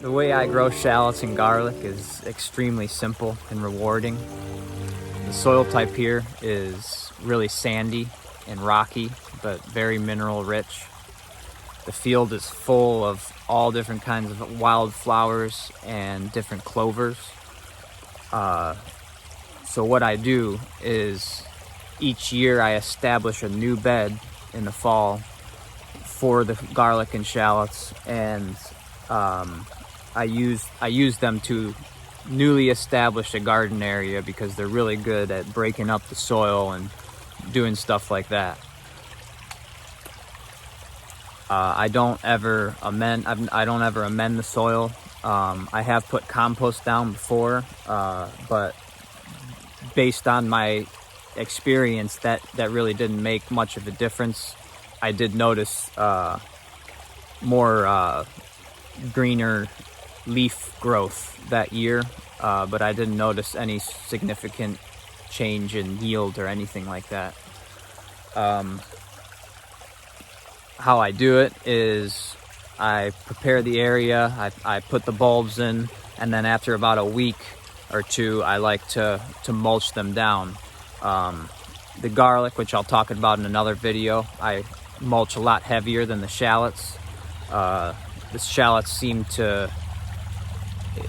The way I grow shallots and garlic is extremely simple and rewarding. The soil type here is really sandy and rocky, but very mineral rich. The field is full of all different kinds of wildflowers and different clovers. So what I do is each year I establish a new bed in the fall for the garlic and shallots, and I use them to newly establish a garden area because they're really good at breaking up the soil and doing stuff like that. I don't ever amend the soil. I have put compost down before, but based on my experience, that really didn't make much of a difference. I did notice more greener leaf growth that year, but I didn't notice any significant change in yield or anything like that. How I do it is I prepare the area, I put the bulbs in, and then after about a week or two, I like to mulch them down. The garlic, which I'll talk about in another video, I mulch a lot heavier than the shallots. The shallots seem to,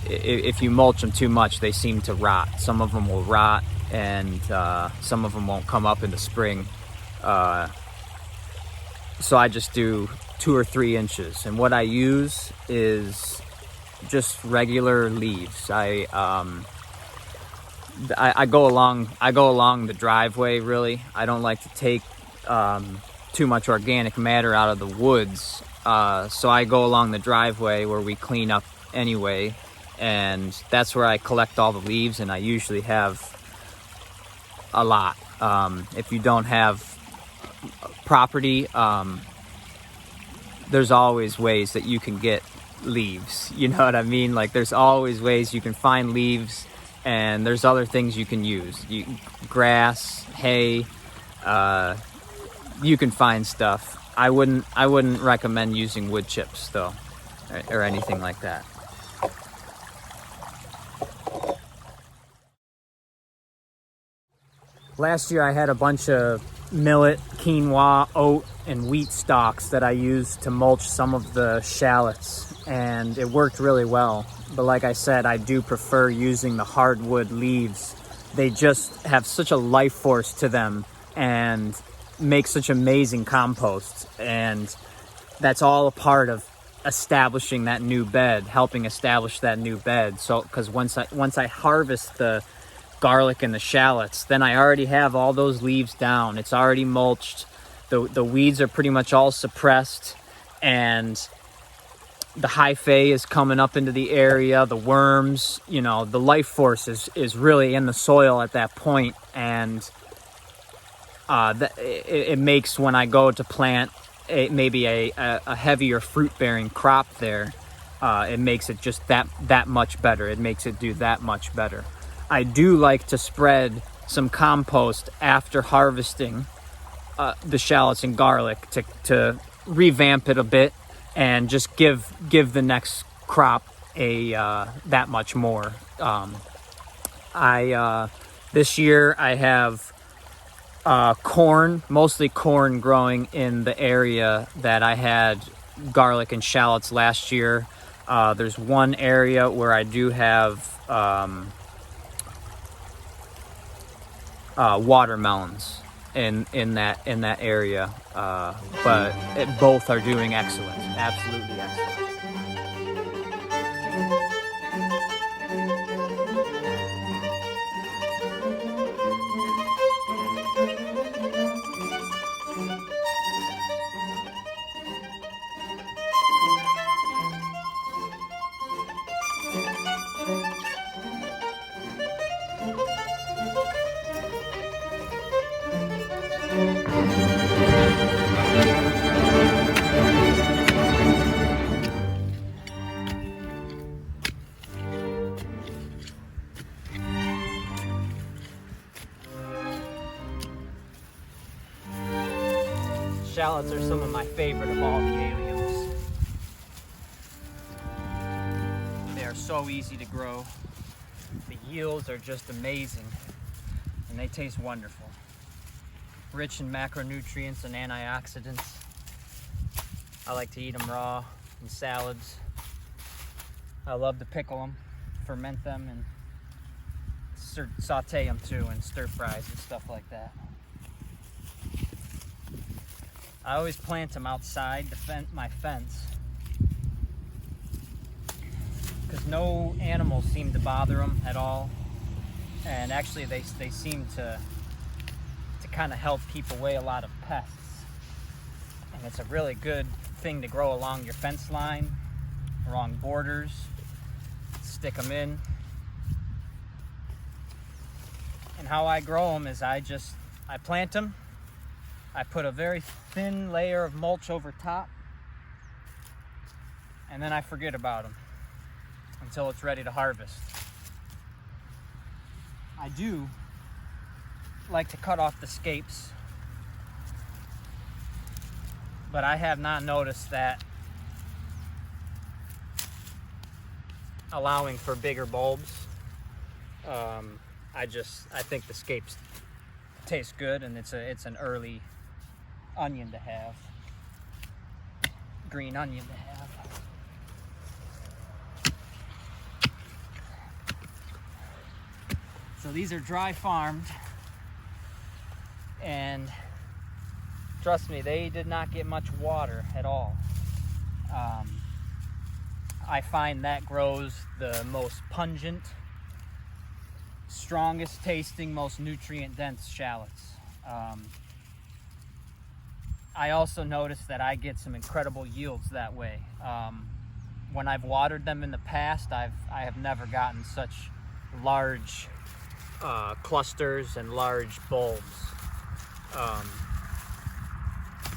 if you mulch them too much, they seem to rot. Some of them will rot, and some of them won't come up in the spring. So I just do 2 or 3 inches, and what I use is just regular leaves. I go along the driveway. Really, I don't like to take too much organic matter out of the woods, so I go along the driveway where we clean up anyway, and that's where I collect all the leaves, and I usually have a lot. If you don't have property, there's always ways that you can get leaves, you know what I mean? Like, there's always ways you can find leaves, and there's other things you can use. Grass, hay, you can find stuff. I wouldn't recommend using wood chips though, or anything like that. Last year I had a bunch of millet, quinoa, oat, and wheat stalks that I used to mulch some of the shallots, and it worked really well. But like I said, I do prefer using the hardwood leaves. They just have such a life force to them and make such amazing compost, and that's all a part of establishing that new bed, helping establish that new bed. So because once I harvest the garlic and the shallots, then I already have all those leaves down. It's already mulched. The weeds are pretty much all suppressed, and the hyphae is coming up into the area. The worms, you know, the life force is really in the soil at that point, and it makes, when I go to plant maybe a heavier fruit-bearing crop there, it makes it just that much better. It makes it do that much better. I do like to spread some compost after harvesting the shallots and garlic to revamp it a bit and just give the next crop a that much more. This year I have corn, mostly corn, growing in the area that I had garlic and shallots last year. There's one area where I do have watermelons in that area, but both are doing excellent, absolutely excellent. Shallots are some of my favorite of all the alliums. so easy to grow. The yields are just amazing, and they taste wonderful. Rich in macronutrients and antioxidants. I like to eat them raw in salads. I love to pickle them, ferment them, and saute them too in stir fries and stuff like that. I always plant them outside my fence because no animals seem to bother them at all, and actually they seem to kind of help keep away a lot of pests. And it's a really good thing to grow along your fence line, along borders. Stick them in. And how I grow them is I plant them, I put a very thin layer of mulch over top, and then I forget about them until it's ready to harvest. I do like to cut off the scapes, but I have not noticed that allowing for bigger bulbs. I think the scapes taste good, and it's an early onion to have, green onion to have. So these are dry farmed, and trust me, they did not get much water at all. I find that grows the most pungent, strongest tasting, most nutrient dense shallots. I also noticed that I get some incredible yields that way. When I've watered them in the past, I have never gotten such large clusters and large bulbs.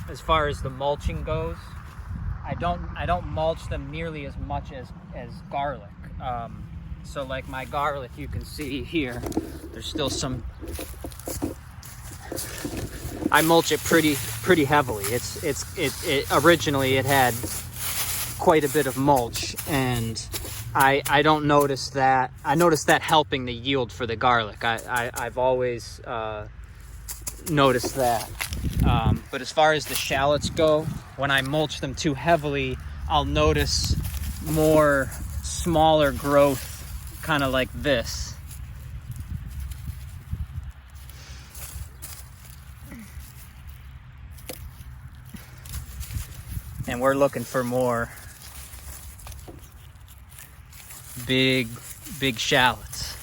As far as the mulching goes, I don't mulch them nearly as much as garlic. So like my garlic, you can see here, there's still some. I mulch it pretty heavily. It originally it had quite a bit of mulch, and I don't notice that. I noticed that helping the yield for the garlic. I've always noticed that. But as far as the shallots go, when I mulch them too heavily, I'll notice more smaller growth, kind of like this. And we're looking for more big shallots,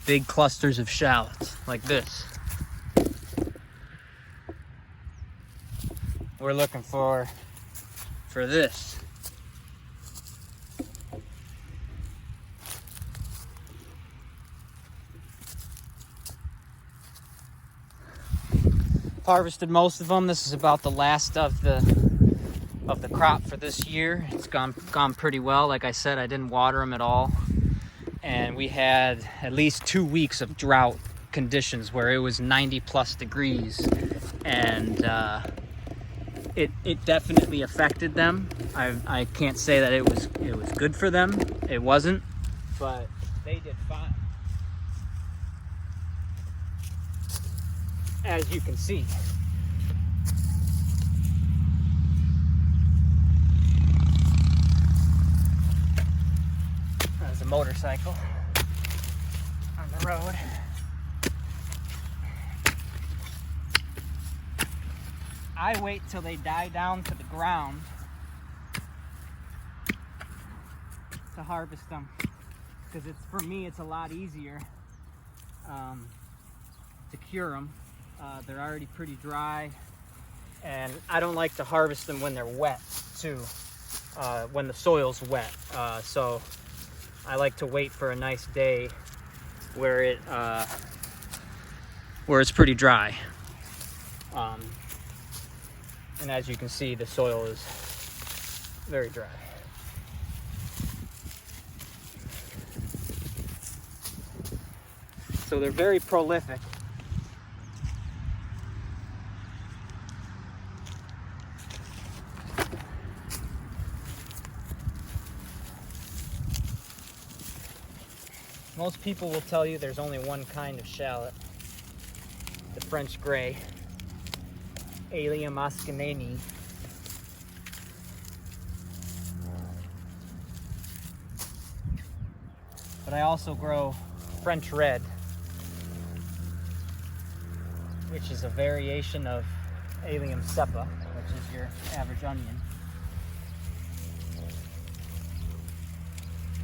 big clusters of shallots like this. We're looking for this. Harvested most of them. This is about the last of the crop for this year. It's gone pretty well. Like I said, I didn't water them at all, and we had at least 2 weeks of drought conditions where it was 90+ degrees, and it definitely affected them. I can't say that it was good for them. It wasn't, but they did fine, as you can see. There's a motorcycle on the road. I wait till they die down to the ground to harvest them, because for me it's a lot easier to cure them. They're already pretty dry, and I don't like to harvest them when they're wet too, when the soil's wet. So I like to wait for a nice day where it's pretty dry. And as you can see, the soil is very dry. So they're very prolific. Most people will tell you there's only one kind of shallot, the French gray, Allium ascanani. But I also grow French red, which is a variation of Allium cepa, which is your average onion.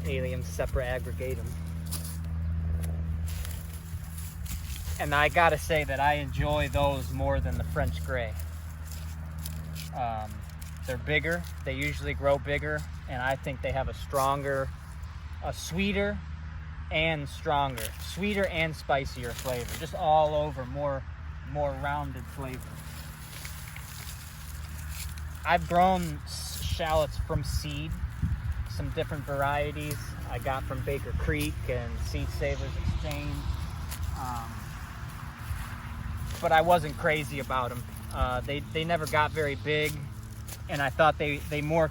Allium cepa aggregatum. And I gotta say that I enjoy those more than the French gray. They're bigger, they usually grow bigger, and I think they have a sweeter and spicier flavor. Just all over, more rounded flavor. I've grown shallots from seed, some different varieties I got from Baker Creek and Seed Savers Exchange. But I wasn't crazy about them. They never got very big, and I thought they more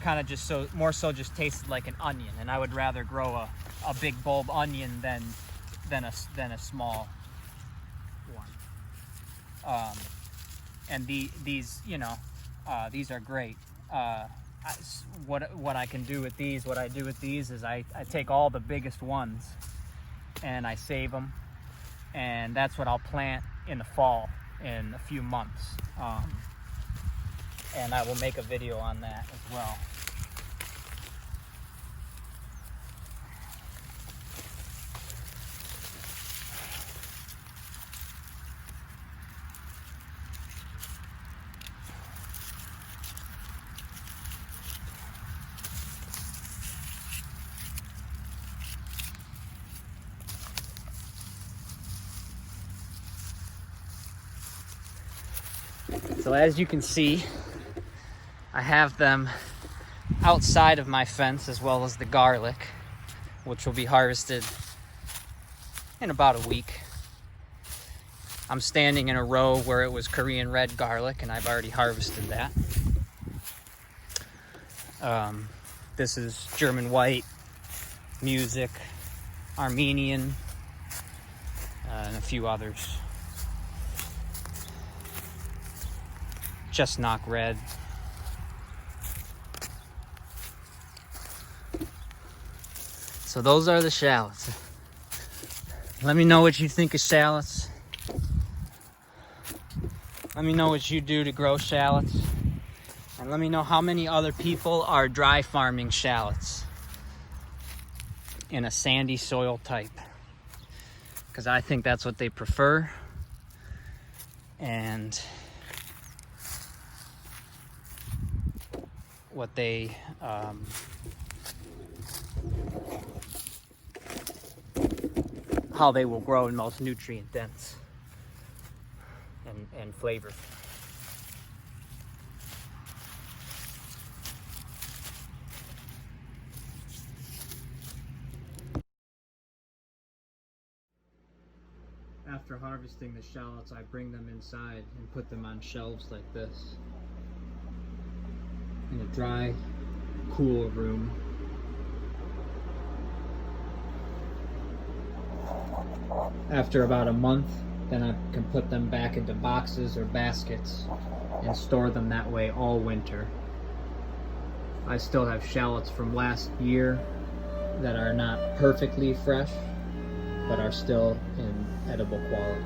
so just tasted like an onion, and I would rather grow a big bulb onion than a small one. And these are great. What I can do with these, what I do with these is I take all the biggest ones and I save them, and that's what I'll plant in the fall in a few months. And I will make a video on that as well. So as you can see, I have them outside of my fence, as well as the garlic, which will be harvested in about a week. I'm standing in a row where it was Korean red garlic, and I've already harvested that. This is German white, music, Armenian, and a few others. Chestnut red. So those are the shallots. Let me know what you think of shallots. Let me know what you do to grow shallots. And let me know how many other people are dry farming shallots in a sandy soil type. Because I think that's what they prefer. And what they how they will grow in most nutrient dense and flavor. After harvesting the shallots, I bring them inside and put them on shelves like this in a dry, cool room. After about a month, then I can put them back into boxes or baskets and store them that way all winter. I still have shallots from last year that are not perfectly fresh, but are still in edible quality.